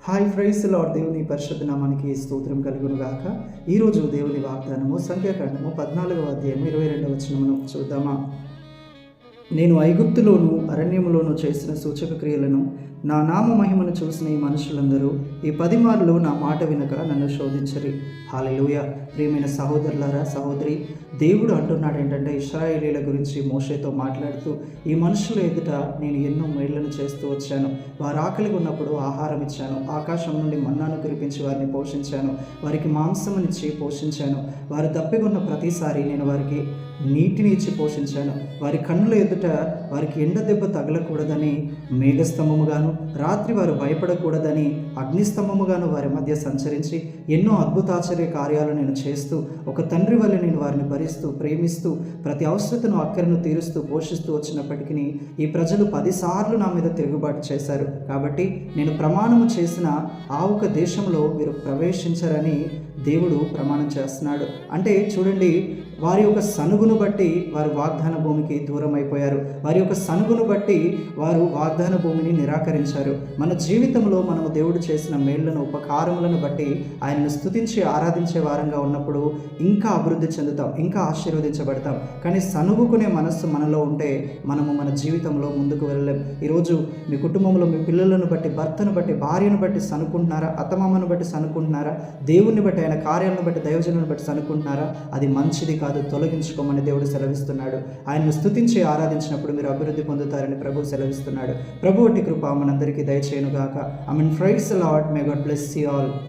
Hi fries lord. దేవుని పరిశుద్ధ నామానికి స్తోత్రం కలుగును గాక. ఈరోజు దేవుని వాగ్దానము సంఖ్యాకాండము 14వ అధ్యాయము 22వ వచనమును చూద్దామా. నేను ఐగుప్తులోను అరణ్యములోను చేసిన సూచక క్రియలను నా నామ మహిమను చూసిన ఈ మనుషులందరూ ఈ 10 మార్లు నా మాట వినక నన్ను శోధించరి. హల్లెలూయా. ప్రియమైన సహోదరులారా, సహోదరి, దేవుడు అంటున్నాడు ఏంటంటే, ఇశ్రాయేలీల గురించి మోషేతో మాట్లాడుతూ, ఈ మనుషుల ఎదుట నేను ఎన్నో మేళ్లను చేస్తూ వచ్చాను. వారు ఆకలిగా ఉన్నప్పుడు ఆహారం ఇచ్చాను, ఆకాశం నుండి మన్నాను కురిపించి వారిని పోషించాను, వారికి మాంసమునిచ్చి పోషించాను. వారు దప్పిగొన్న ప్రతిసారి నేను వారికి నీటిని ఇచ్చి పోషించాను. వారి కన్నుల ఎదుట వారికి ఎండ దెబ్బ తగలకూడదని మేఘస్తంభముగాను, రాత్రి వారు భయపడకూడదని అగ్నిస్తంభముగాను వారి మధ్య సంచరించి ఎన్నో అద్భుతాశ్చర్య కార్యాలు నేను చేస్తూ, ఒక తండ్రి వల్ల నేను వారిని భరిస్తూ ప్రేమిస్తూ ప్రతి అవసరతను అక్కరను తీరుస్తూ పోషిస్తూ వచ్చినప్పటికీ ఈ ప్రజలు 10 సార్లు నా మీద తిరుగుబాటు చేశారు. కాబట్టి నేను ప్రమాణము చేసిన ఆ ఒక దేశంలో వీరు ప్రవేశించరని దేవుడు ప్రమాణం చేస్తున్నాడు. అంటే చూడండి, వారి యొక్క సనుగును బట్టి వారు వాగ్దాన భూమికి దూరం అయిపోయారు. వారి యొక్క సనుగును బట్టి వారు వాగ్దాన భూమిని నిరాకరించారు. మన జీవితంలో మనము దేవుడు చేసిన మేళ్లను, ఉపకారములను బట్టి ఆయనను స్తుతించి ఆరాధించే వారంగా ఉన్నప్పుడు ఇంకా అభివృద్ధి చెందుతాం, ఇంకా ఆశీర్వదించబడతాం. కానీ సనుగుకునే మనస్సు మనలో ఉంటే మనము మన జీవితంలో ముందుకు వెళ్ళలేం. ఈరోజు మీ కుటుంబంలో మీ పిల్లలను బట్టి, భర్తను బట్టి, భార్యను బట్టి సనుకుంటున్నారా? అత్తమామను బట్టి సనుకుంటున్నారా? దేవుణ్ణి బట్టి, ఆయన కార్యాలను బట్టి, దైవజనులను బట్టి సనుకుంటున్నారా? అది మంచిది కాదు. తొలగించుకోమని దేవుడు సెలవిస్తున్నాడు. ఆయన్ను స్తుతించి ఆరాధించినప్పుడు మీరు అభివృద్ధి పొందుతారని ప్రభు సెలవిస్తున్నాడు. ప్రభు అట్టి కృప మనందరికీ దయచేయును గాక. Amen. Praise the lord. May God bless you all.